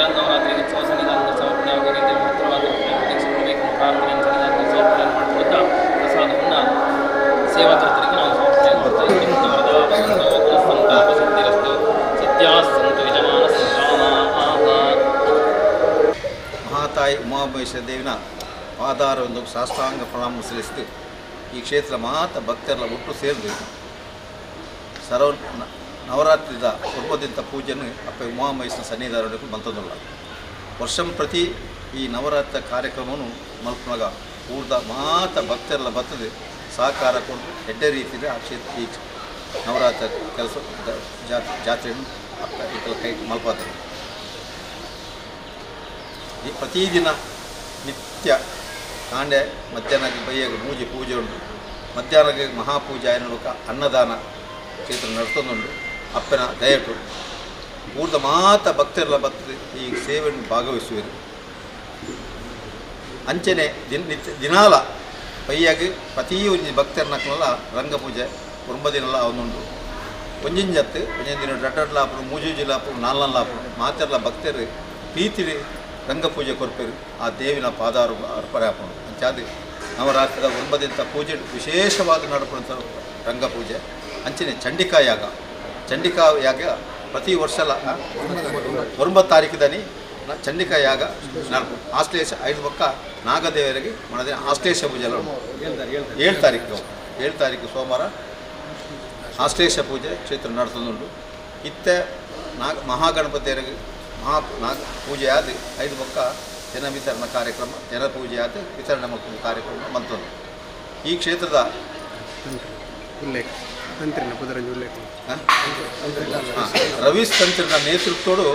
ಶರನ್ನವರಾತ್ರಿ ಉತ್ಸವ ಸನ್ನಿಧಾನದ ಸಮರ್ಪಣೆಯಾಗುವ ರೀತಿಯಲ್ಲಿ ಮಹತ್ತರವಾದ ದೀಕ್ಷೆಗೊಳ್ಳಬೇಕು ಪ್ರಾರ್ಥನೆ ಸನ್ನಿಧಾನದ ಸಮರ್ಪಣೆ ಮಾಡಿಕೊಳ್ತಾ ಪ್ರಸಾದವನ್ನು ಸೇವಾಕರ್ತರಿಗೆ ನಾವು ಸಮರ್ಪಣೆ ಮಾಡ್ತಾ ಇದ್ದೀವಿ. ಸಂತಾಪ ಸಿದ್ಧಿರಸ್ತು ಸತ್ಯಾಸ್ತಂತು ಯಜಮಾನ ಮಹಾತಾಯಿ ಉಮಾಮಹೇಶ್ವರ ದೇವಿನ ಪಾದಾರವನ್ನು ಸಾಷ್ಟಾಂಗ ಪ್ರಣಾಮ ಸಲ್ಲಿಸಿದ್ದು ಈ ಕ್ಷೇತ್ರ ಮಾತ ಭಕ್ತರೆಲ್ಲ ಒಟ್ಟು ಸೇರಿದು ನವರಾತ್ರಿದ ಕುರ್ಮದಿಂತ ಪೂಜೆಯನ್ನು ಅಪ್ಪ ಉಮಾಮಹೇಶ್ವರ ಸನ್ನಿಧಾನಕ್ಕೆ ಬಂತದಲ್ಲ. ವರ್ಷಂ ಪ್ರತಿ ಈ ನವರಾತ್ರಿ ಕಾರ್ಯಕ್ರಮವನ್ನು ಮಲ್ಪನಾಗ ಊರ್ದ ಮಾತ ಭಕ್ತರೆಲ್ಲ ಬರ್ತದೆ ಸಹಕಾರ ಕೊಟ್ಟು ಎಡ್ಡೆ ರೀತಿಯಲ್ಲಿ ಆ ಕ್ಷೇತ್ರ ಈ ನವರಾತ್ರಿ ಕೆಲಸ ಜಾತ್ರೆಯನ್ನು ಅಪ್ಪ ಈ ಕೈ ಮಲ್ಪಾತಾರೆ. ಈ ಪ್ರತಿದಿನ ನಿತ್ಯ ಕಾಂಡೆ ಮಧ್ಯಾಹ್ನಕ್ಕೆ ಬೈಯಾಗ ಪೂಜೆ ಉಂಟು. ಮಧ್ಯಾಹ್ನಕ್ಕೆ ಮಹಾಪೂಜೆ ಎನ್ನುವ ಅನ್ನದಾನ ಕ್ಷೇತ್ರ ನಡೆತೊಂದುಂಟು. ಅಪ್ಪನ ದಯಟು ಊರ್ದ ಮಾತ ಭಕ್ತರೆಲ್ಲ ಬರ್ತದೆ ಈ ಸೇವೆಯನ್ನು ಭಾಗವಹಿಸುವರು. ಅಂಚನೆ ದಿನಾಲ ಬೈಯಾಗಿ ಪ್ರತಿ ಒಂದು ಭಕ್ತರನ್ನಲ್ಲ ರಂಗಪೂಜೆ ಕುರುಂಬದಿನೆಲ್ಲ ಅವನುಂಟು. ಒಂಜಿಂಜತ್ತು ಒಂಜಿನ ದಿನ ರಡ್ಡಡ್ಲಾಪು ಮೂಜೂಜಿಲಾಪು ನಾಲ್ನಲ್ಲಾಪು ಮಾತೆಲ್ಲ ಭಕ್ತರು ಪ್ರೀತಿ ರಂಗಪೂಜೆ ಕೊರ್ಪೇರು ಆ ದೇವಿನ ಪಾದಾರು ಅರ್ಪಣೆ ಹಾಕೊಂಡು ಅಂಚಾದ ನವರಾತ್ರಿದ 9 ಪೂಜೆ ವಿಶೇಷವಾದ ನಡಪುವಂಥ ರಂಗಪೂಜೆ. ಅಂಚನೆ ಚಂಡಿಕಾ ಯಾಗ ಪ್ರತಿ ವರ್ಷ 9 ತಾರೀಕುದನಿ ಚಂಡಿಕಾ ಯಾಗ ನಡಪು. ಆಶ್ಲೇಷ 5 ಪಕ್ಕ ನಾಗದೇವರಿಗೆ ಮನದಿನ ಆಶ್ಲೇಷ ಪೂಜೆ ಎಲ್ಲ 7 ತಾರೀಕು ಸೋಮವಾರ ಆಶ್ಲೇಷ ಪೂಜೆ ಕ್ಷೇತ್ರ ನಡೆಸೋದುಂಟು. ಇತ್ತೆ ಮಹಾಗಣಪತಿಯರಿಗೆ ಪೂಜೆ ಆದ 5 ಪಕ್ಕ ಜನ ವಿತರಣಾ ಕಾರ್ಯಕ್ರಮ ಜನ ಪೂಜೆ ಆದ ವಿತರಣೆ ಮಕ್ಕಳ ಕಾರ್ಯಕ್ರಮ ಬಂತದ್ದು. ಈ ಕ್ಷೇತ್ರದ ರವೀಶ್ ತಂತ್ರಿನ ನೇತೃತ್ವಡು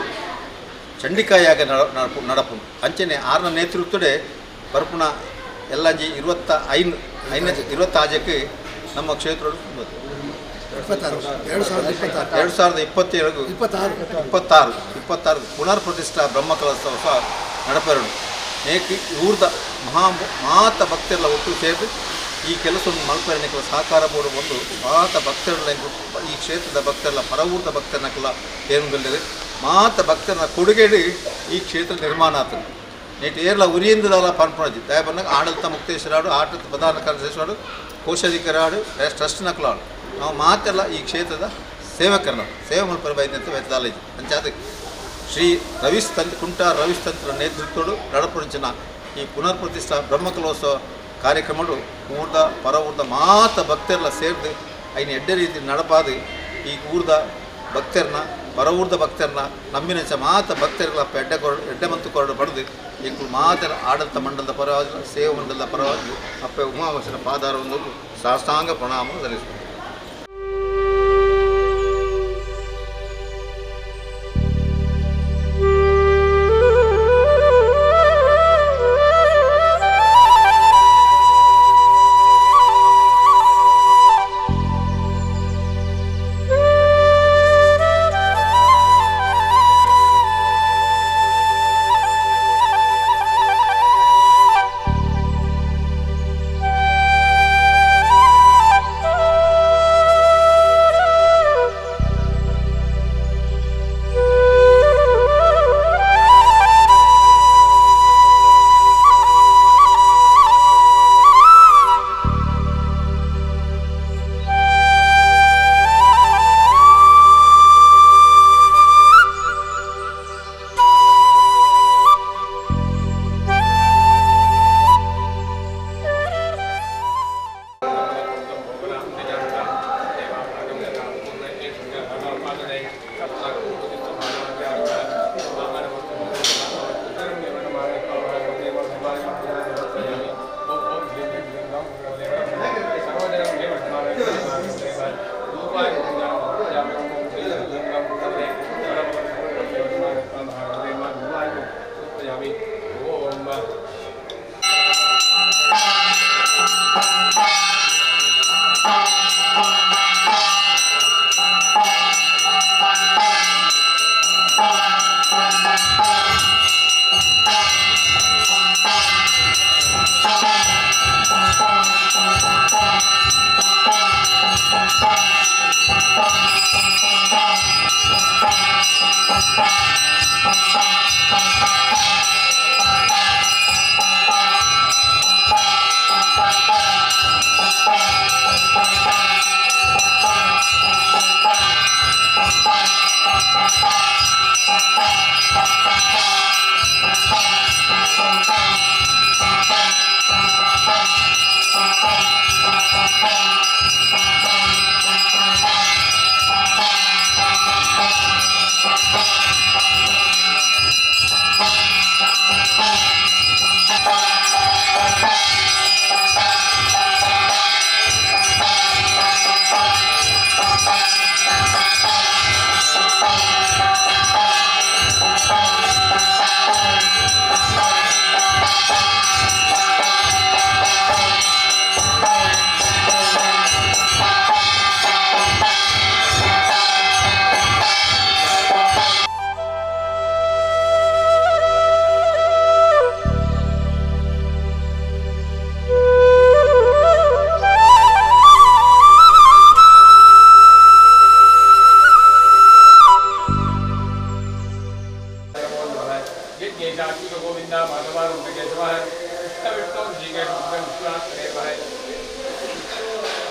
ಚಂಡಿಕಾ ಯಾಗ ನಡಪು. ಅಂಚನೆ 6ನ ನೇತೃತ್ವಡೆ ಬರ್ಪುಣ ಎಲ್ಲಂಜಿ 25 ನಮ್ಮ ಕ್ಷೇತ್ರ 2026 ಪುನರ್ ಪ್ರತಿಷ್ಠಾ ಬ್ರಹ್ಮಕಲೋತ್ಸವ ಸಹ ನಡಪೆರಡು. ನೇಕಿ ಊರ್ದ ಮಾತ ಭಕ್ತರೆಲ್ಲ ಒಟ್ಟು ಸೇರಿ ಈ ಕೆಲಸವನ್ನು ಮಲ್ಪೆರಣಿಕೆಲ್ಲ ಸಹಕಾರ ಬೋರ್ಡ್ ಬಂದು ಮಾತ ಭಕ್ತರೆಲ್ಲ ಈ ಕ್ಷೇತ್ರದ ಭಕ್ತರೆಲ್ಲ ಪರವೂರ್ದ ಭಕ್ತರನ್ನಕ್ಕೆಲ್ಲ ಏನುಗಲ್ಲಿದೆ ಮಾತ ಭಕ್ತರನ್ನ ಕೊಡುಗೆಡಿ ಈ ಕ್ಷೇತ್ರ ನಿರ್ಮಾಣ ಆಗ್ತದೆ. ನೇಟು ಏರ್ಲ ಉರಿಯಿಂದಲ್ಲ ಪನ್ಪಣಜಿ ದಯಬನ್ನಾಗ ಆಡಳಿತ ಮುಕ್ತೇಶ್ವರಾಡು ಆಡಳಿತ ಪ್ರಧಾನ ಕಾರ್ಯದರ್ಶಿವಾಡು ಕೋಶಾಧಿಕಾರಾಡು ಟ್ರಸ್ಟ್ ನಕಲಾಡು ನಾವು ಮಾತೆಲ್ಲ ಈ ಕ್ಷೇತ್ರದ ಸೇವಕರನ್ನ ಸೇವೆ ಮಲ್ಪರ ಬೈದಂತ ವೆಚ್ಚದಾಲಜಿ ಅಂಚಾದ ಶ್ರೀ ಕುಂಟ ರವೀಶ್ ತಂತ್ರ ನೇತೃತ್ವಡು ನಡಪಡಿಸಿನ ಈ ಪುನರ್ ಪ್ರತಿಷ್ಠಾ ಬ್ರಹ್ಮಕಲೋತ್ಸವ ಕಾರ್ಯಕ್ರಮಗಳು ಊರ್ದ ಪರವೂರ್ದ ಮಾತ ಭಕ್ತರೆಲ್ಲ ಸೇರಿದು ಐನ ಎಡ್ಡೆ ರೀತಿ ನಡಪಾದು ಈ ಊರ್ದ ಭಕ್ತರನ್ನ ಪರವೂರ್ದ ಭಕ್ತರನ್ನ ನಮ್ಮಿನ ಮಾತ ಭಕ್ತರೆಲ್ಲ ಎಡ್ಡೆ ಮಂತು ಕೊರಡು ಪಡೆದು ಈ ಮಾತರ ಆಡಳಿತ ಮಂಡಲದ ಪರವಾಗಿ ಸೇವಾ ಮಂಡಲದ ಪರವಾಗಿ ಅಪ್ಪ ಉಮಾಮಹೇಶ್ವರ ಪಾದಾರವನ್ನು ಸಾಷ್ಟಾಂಗ ಪ್ರಣಾಮ ಸಲ್ಲಿಸುವುದು.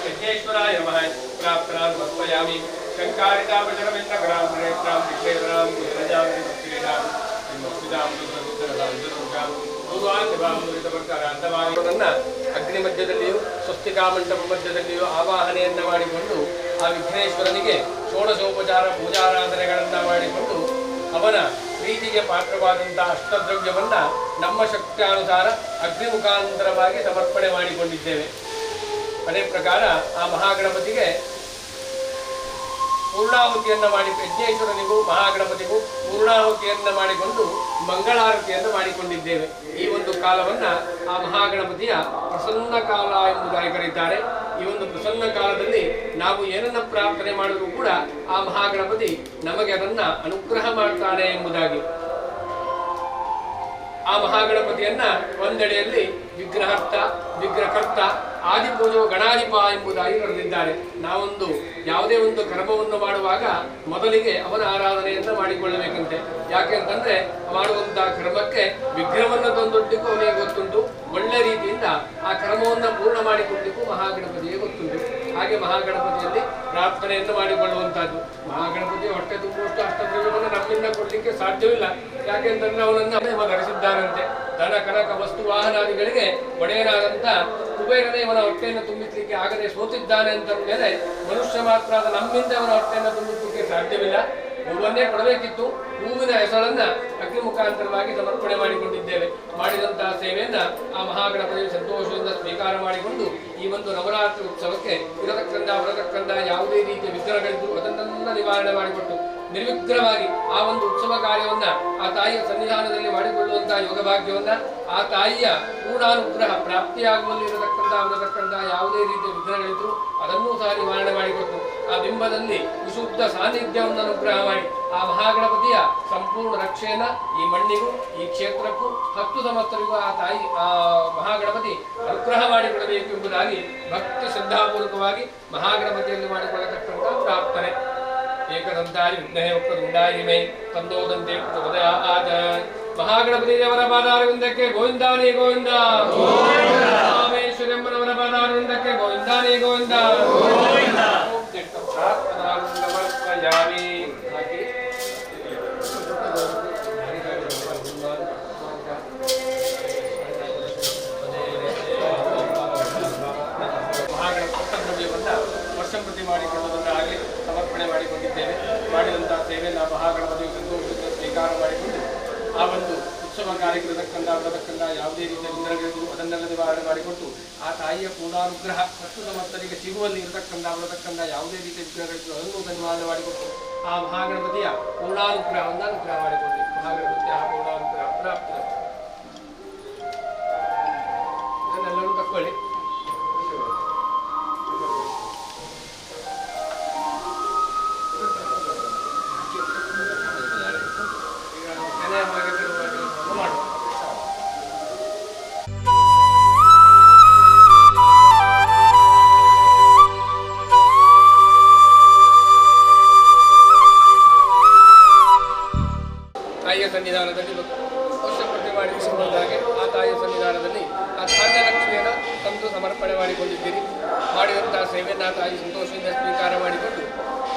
विघ्नेश्वराय नमः प्रार्थनां समर्पयामि शङ्कारितापशरमिन्द्रग्रां प्रेत्रां विक्षेत्रां गुजरजां भक्तिरेणां भक्तिदां दुर्गां ಭಗವಾನ್ ಅಗ್ನಿ ಮಧ್ಯದಲ್ಲಿಯೂ ಸ್ವಸ್ತಿಕಾ ಮಂಟಪ ಮಧ್ಯದಲ್ಲಿಯೂ ಆವಾಹನೆಯನ್ನ ಮಾಡಿಕೊಂಡು ಆ ವಿಘ್ನೇಶ್ವರನಿಗೆ ಷೋಡಶೋಪಚಾರ ಪೂಜಾರಾಧನೆಗಳನ್ನು ಮಾಡಿಕೊಂಡು ಅವನ ಪ್ರೀತಿಗೆ ಪಾತ್ರವಾದಂತಹ ಅಷ್ಟದ್ರವ್ಯವನ್ನ ನಮ್ಮ ಶಕ್ತಿಯಾನುಸಾರ ಅಗ್ನಿ ಮುಖಾಂತರವಾಗಿ ಸಮರ್ಪಣೆ ಮಾಡಿಕೊಂಡಿದ್ದೇವೆ. ಅದೇ ಪ್ರಕಾರ ಆ ಮಹಾಗಣಪತಿಗೆ ಪೂರ್ಣಾಹುತಿಯನ್ನು ಮಾಡಿ ಯಜ್ಞೇಶ್ವರನಿಗೂ ಮಹಾಗಣಪತಿಗೂ ಪೂರ್ಣಾಹುತಿಯನ್ನು ಮಾಡಿಕೊಂಡು ಮಂಗಳಾರತಿಯನ್ನು ಮಾಡಿಕೊಂಡಿದ್ದೇವೆ. ಈ ಒಂದು ಕಾಲವನ್ನ ಆ ಮಹಾಗಣಪತಿಯ ಪ್ರಸನ್ನ ಕಾಲ ಎಂಬುದಾಗಿ ಕರೀತಾರೆ. ಈ ಒಂದು ಪ್ರಸನ್ನ ಕಾಲದಲ್ಲಿ ನಾವು ಏನನ್ನ ಪ್ರಾರ್ಥನೆ ಮಾಡಿದರೂ ಕೂಡ ಆ ಮಹಾಗಣಪತಿ ನಮಗೆ ಅದನ್ನ ಅನುಗ್ರಹ ಮಾಡ್ತಾನೆ ಎಂಬುದಾಗಿ ಆ ಮಹಾಗಣಪತಿಯನ್ನ ಒಂದೆಡೆಯಲ್ಲಿ ವಿಗ್ರಹರ್ಥ, ವಿಗ್ರಹಕರ್ತ, ಆದಿಪೂಜೋ ಗಣಾಧಿಪ ಎಂಬುದಾಗಿ ಕರೆದಿದ್ದಾರೆ. ನಾವೊಂದು ಯಾವುದೇ ಒಂದು ಕರ್ಮವನ್ನು ಮಾಡುವಾಗ ಮೊದಲಿಗೆ ಅವನ ಆರಾಧನೆಯನ್ನ ಮಾಡಿಕೊಳ್ಳಬೇಕಂತೆ. ಯಾಕೆ ಅಂತಂದ್ರೆ ಮಾಡುವಂತಹ ಕರ್ಮಕ್ಕೆ ವಿಗ್ರಹವನ್ನು ತಂದೊಡ್ಲಿಕ್ಕೂ ಅವನಿಗೆ ಗೊತ್ತುಂಟು, ಒಳ್ಳೆ ರೀತಿಯಿಂದ ಆ ಕರ್ಮವನ್ನು ಪೂರ್ಣ ಮಾಡಿಕೊಳ್ಳಿಕ್ಕೂ ಮಹಾಗಣಪತಿಗೆ ಗೊತ್ತುಂಟು. ಹಾಗೆ ಮಹಾಗಣಪತಿಯಲ್ಲಿ ಪ್ರಾರ್ಥನೆಯನ್ನು ಮಾಡಿಕೊಳ್ಳುವಂತಹದ್ದು. ಮಹಾಗಣಪತಿ ಹೊಟ್ಟೆ ತುಂಬುವಷ್ಟು ಅಷ್ಟದ್ರವ್ಯವನ್ನು ನಮ್ಮಿಂದ ಕೊಡ್ಲಿಕ್ಕೆ ಸಾಧ್ಯವಿಲ್ಲ. ಯಾಕೆಂತಂದ್ರೆ ಅವನನ್ನು ಧರಿಸಿದ್ದಾರಂತೆ. ಧನ ಕನಕ ವಸ್ತು ವಾಹನಾದಿಗಳಿಗೆ ಒಡೆಯನಾದಂತ ಕುಬೇರನೇ ಇವನ ಹೊಟ್ಟೆಯನ್ನು ತುಂಬಿಸಲಿಕ್ಕೆ ಆಗದೆ ಸೋತಿದ್ದಾನೆ ಅಂತ ಮೇಲೆ ಮನುಷ್ಯ ಮಾತ್ರ ಆದ ನಮ್ಮಿಂದ ಅವನ ಹೊಟ್ಟೆಯನ್ನು ತುಂಬಿಸಲಿಕ್ಕೆ ಸಾಧ್ಯವಿಲ್ಲ. ಹೂವನ್ನೇ ಕೊಡಬೇಕಿತ್ತು. ಹೂವಿನ ಹೆಸರನ್ನ ಅಗ್ನಿ ಮುಖಾಂತರವಾಗಿ ಸಮರ್ಪಣೆ ಮಾಡಿಕೊಂಡಿದ್ದೇವೆ. ಮಾಡಿದಂತಹ ಸೇವೆಯನ್ನ ಆ ಮಹಾಗಣಪತಿ ಸಂತೋಷದಿಂದ ಸ್ವೀಕಾರ ಮಾಡಿಕೊಂಡು ಈ ಒಂದು ನವರಾತ್ರಿ ಉತ್ಸವಕ್ಕೆ ಬರತಕ್ಕಂಥ ಯಾವುದೇ ರೀತಿಯ ವಿಗ್ರಹಗಳಿದ್ದು ಅದನ್ನೆಲ್ಲ ನಿವಾರಣೆ ಮಾಡಿಕೊಟ್ಟು ನಿರ್ವಿಘ್ನವಾಗಿ ಆ ಒಂದು ಉತ್ಸವ ಕಾರ್ಯವನ್ನ ಆ ತಾಯಿಯ ಸನ್ನಿಧಾನದಲ್ಲಿ ಮಾಡಿಕೊಳ್ಳುವಂತಹ ಯೋಗ ಭಾಗ್ಯವನ್ನ ಆ ತಾಯಿಯ ಪೂರ್ಣಾನುಗ್ರಹ ಪ್ರಾಪ್ತಿಯಾಗುವಲ್ಲಿ ಇರತಕ್ಕಂಥ ಯಾವುದೇ ರೀತಿಯ ವಿಘ್ನಗಳಿದ್ರು ಅದನ್ನೂ ಸಹ ನಿವಾರಣೆ ಮಾಡಿಕೊಟ್ಟು ಆ ಬಿಂಬದಲ್ಲಿ ವಿಶುದ್ಧ ಸಾನ್ನಿಧ್ಯವನ್ನು ಅನುಗ್ರಹ ಮಾಡಿ ಆ ಮಹಾಗಣಪತಿಯ ಸಂಪೂರ್ಣ ರಕ್ಷೆಯನ್ನ ಈ ಮಣ್ಣಿಗೂ ಈ ಕ್ಷೇತ್ರಕ್ಕೂ 10 ಸಂವತ್ಸರಿಗೂ ಆ ತಾಯಿ ಆ ಮಹಾಗಣಪತಿ ಅನುಗ್ರಹ ಮಾಡಿಕೊಡಬೇಕು ಎಂಬುದಾಗಿ ಭಕ್ತಿ ಶ್ರದ್ಧಾಪೂರ್ವಕವಾಗಿ ಮಹಾಗಣಪತಿಯಲ್ಲಿ ಮಾಡಿಕೊಳ್ಳತಕ್ಕಂಥ ಪ್ರಾರ್ಥನೆ. ಏಕದಂತಾಯ ವಿಘ್ನಹೇ ವಕ್ರತುಂಡಾಯ ಮೈ ತಂದೋದಂತೆ ಆದ ಮಹಾಗಣಪತಿ ದೇವರ ಪಾದಾರವಿಂದಕ್ಕೆ ಗೋವಿಂದಾನೇ ಗೋವಿಂದ, ರಾಮೇಶ್ವರಮ್ಮನವರ ಪಾದಾರವಿಂದಕ್ಕೆ ಗೋವಿಂದಾನೇ ಗೋವಿಂದ. ವರ್ಷಂಪ್ರತಿ ಮಾಡಿಕೊಳ್ಳುವುದನ್ನಾಗಲಿ ಸಮರ್ಪಣೆ ಮಾಡಿಕೊಂಡಿದ್ದೇವೆ. ಮಾಡಿದಂತಹ ಸೇವೆಯನ್ನು ಮಹಾಗಣಪತಿಯು ಸಂತೋಷದಿಂದ ಸ್ವೀಕಾರ ಮಾಡಿಕೊಂಡು ಆ ಒಂದು ಉತ್ಸವ ಕಾರ್ಯಕ್ರಮಕ್ಕಂದ ಯಾವುದೇ ರೀತಿಯ ವಿಘ್ನಗಳಿದ್ದು ಅದನ್ನೆಲ್ಲ ನಿವಾರಣೆ ಮಾಡಿಕೊಟ್ಟು ಆ ತಾಯಿಯ ಪೂರ್ಣಾನುಗ್ರಹ 10 ಸಂವತ್ಸರಿಗೆ ಸಿಗುವಲ್ಲಿ ಇರತಕ್ಕಂಥ ಯಾವುದೇ ರೀತಿಯ ವಿಘ್ನಗಳಿದ್ದು ಅದನ್ನು ನಿವಾರಣೆ ಮಾಡಿಕೊಟ್ಟು ಆ ಮಹಾಗಣಪತಿಯ ಪೂರ್ಣಾನುಗ್ರಹವನ್ನು ಅನುಗ್ರಹ ಮಾಡಿಕೊಂಡು ಮಹಾಗಣಪತಿಯ ಆ ಪೂರ್ಣಾನುಗ್ರಹ ಪ್ರಾಪ್ತ. ಇದನ್ನೆಲ್ಲರೂ ತಕ್ಕೊಳ್ಳಿ. ತಾಯಿಯ ಸನ್ನಿಧಾನದಲ್ಲಿ ವರ್ಷಪ್ರತಿ ಮಾಡಿಕೊಳ್ಳುವುದಾಗೆ ಆ ತಾಯಿಯ ಸನ್ನಿಧಾನದಲ್ಲಿ ಆ ಧಾನ್ಯಲಕ್ಷ್ಮಿಯನ್ನು ತಂದು ಸಮರ್ಪಣೆ ಮಾಡಿಕೊಂಡಿದ್ದೀರಿ. ಮಾಡಿದಂತಹ ಸೇವೆಯನ್ನು ಆ ತಾಯಿ ಸಂತೋಷದಿಂದ ಸ್ವೀಕಾರ ಮಾಡಿಕೊಂಡು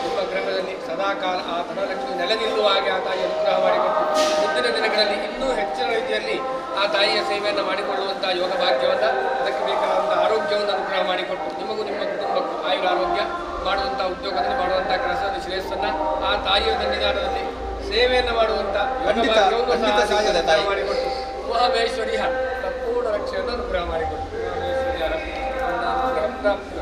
ನಿಮ್ಮ ಗ್ರಹದಲ್ಲಿ ಸದಾಕಾಲ ಆ ಧನಲಕ್ಷ್ಮಿ ನೆಲೆ ನಿಲ್ಲುವ ಹಾಗೆ ಆ ತಾಯಿ ಅನುಗ್ರಹ ಮಾಡಿಕೊಟ್ಟು ಮುಂದಿನ ದಿನಗಳಲ್ಲಿ ಇನ್ನೂ ಹೆಚ್ಚಿನ ರೀತಿಯಲ್ಲಿ ಆ ತಾಯಿಯ ಸೇವೆಯನ್ನು ಮಾಡಿಕೊಳ್ಳುವಂಥ ಯೋಗ ಭಾಗ್ಯವನ್ನು, ಅದಕ್ಕೆ ಬೇಕಾದಂಥ ಆರೋಗ್ಯವನ್ನು ಅನುಗ್ರಹ ಮಾಡಿಕೊಟ್ಟು ನಿಮಗೂ ನಿಮ್ಮ ಕುಟುಂಬಕ್ಕೂ ಆಯುರ ಆರೋಗ್ಯ, ಮಾಡುವಂಥ ಉದ್ಯೋಗದಲ್ಲಿ ಮಾಡುವಂಥ ಕೆಲಸದಲ್ಲಿ ಶ್ರೇಯಸ್ಸನ್ನು, ಆ ತಾಯಿಯ ಸನ್ನಿಧಾನದಲ್ಲಿ ಸೇವೆಯನ್ನು ಮಾಡುವಂಥ ಯೋಗ ಭಾಗ್ಯವನ್ನು ಸಹ ತಾಯಿಯ ಅನುಗ್ರಹ ಮಾಡಿಕೊಟ್ಟು ಮಹಾಮೇಶ್ವರಿಯ ಸಂಪೂರ್ಣ ರಕ್ಷೆಯನ್ನು ಅನುಗ್ರಹ ಮಾಡಿಕೊಟ್ಟು ಮಹಾಮೇಶ್ವರಿಯ ಅನುಗ್ರಹ ಪ್ರಾಪ್ತಿ.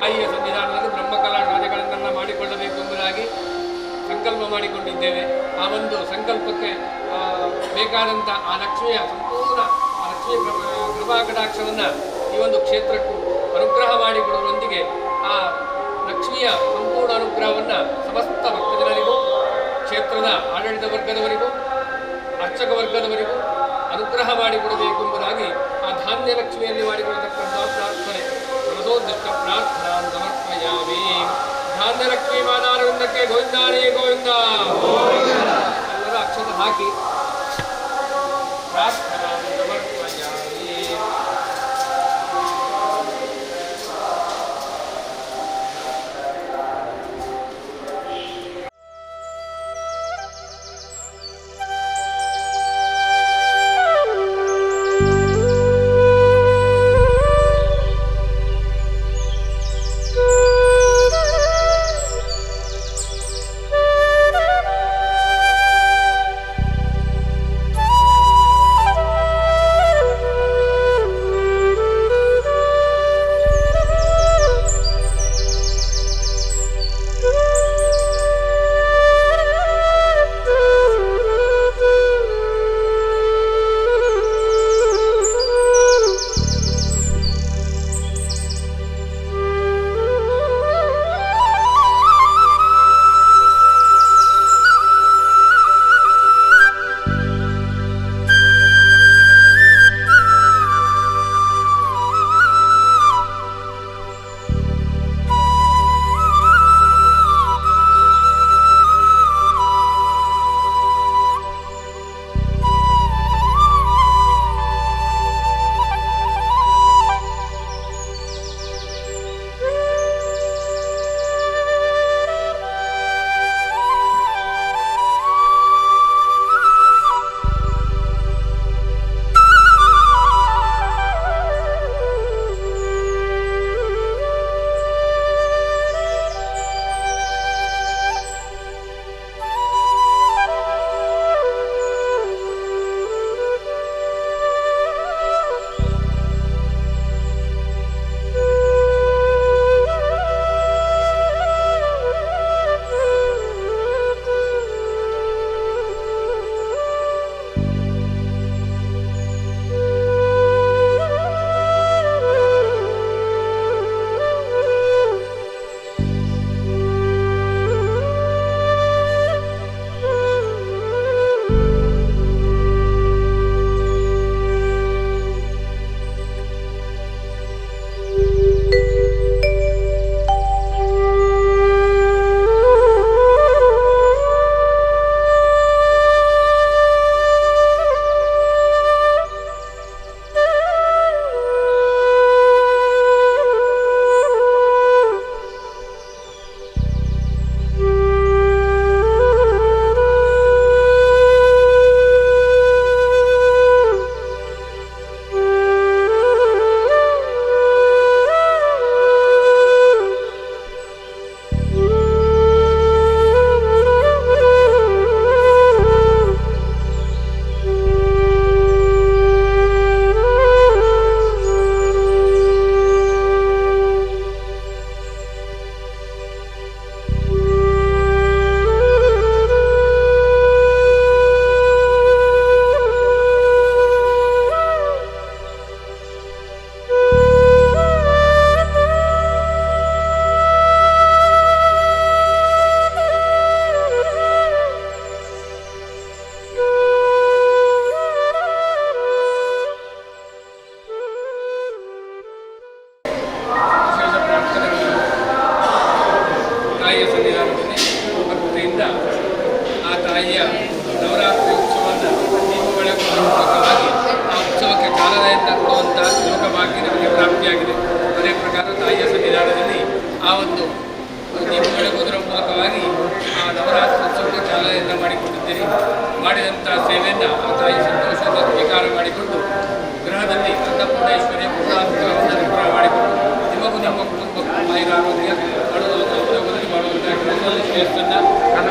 ತಾಯಿಯ ಸನ್ನಿಧಾನದಲ್ಲಿ ಬ್ರಹ್ಮಕಲಾ ಶಾಲೆಗಳನ್ನೆಲ್ಲ ಮಾಡಿಕೊಳ್ಳಬೇಕು ಎಂಬುದಾಗಿ ಸಂಕಲ್ಪ ಮಾಡಿಕೊಂಡಿದ್ದೇವೆ. ಆ ಒಂದು ಸಂಕಲ್ಪಕ್ಕೆ ಬೇಕಾದಂಥ ಆ ಲಕ್ಷ್ಮಿಯ ಸಂಪೂರ್ಣ ಆ ಲಕ್ಷ್ಮೀ ಕೃಪಾ ಕಟಾಕ್ಷವನ್ನು ಈ ಒಂದು ಕ್ಷೇತ್ರಕ್ಕೂ ಅನುಗ್ರಹ ಮಾಡಿಕೊಡುವುದರೊಂದಿಗೆ ಆ ಲಕ್ಷ್ಮಿಯ ಸಂಪೂರ್ಣ ಅನುಗ್ರಹವನ್ನು ಸಮಸ್ತ ಭಕ್ತಜನರಿಗೂ ಕ್ಷೇತ್ರದ ಆಡಳಿತ ವರ್ಗದವರಿಗೂ ಅರ್ಚಕ ವರ್ಗದವರಿಗೂ ಅನುಗ್ರಹ ಮಾಡಿಕೊಡಬೇಕು ಎಂಬುದಾಗಿ ಆ ಧಾನ್ಯ ಲಕ್ಷ್ಮಿಯಲ್ಲಿ ಮಾಡಿಕೊಡತಕ್ಕಂಥ ಪ್ರಾರ್ಥನೆ ಮನಸೋದ್ದಿಷ್ಟ ಪ್ರಾರ್ಥನಾ ಸಮರ್ಪಯಾಮಿ. ಧಾನ್ಯ ಲಕ್ಷ್ಮೀ ಮಾದಾರವೃಂದಕ್ಕೆ ಗೋವಿಂದಾನೇ ಗೋವಿಂದ. ಎಲ್ಲರ ಅಕ್ಷತೆ ಹಾಕಿ ಪ್ರಾರ್ಥನಾ ಸಮರ್ಪಯಾಮಿ. ಆರೋಗ್ಯ ಮಾಡುವಂಥ ಉದ್ಯೋಗದಲ್ಲಿ ಮಾಡುವಂಥ ಕೆಲಸವನ್ನು ನನ್ನ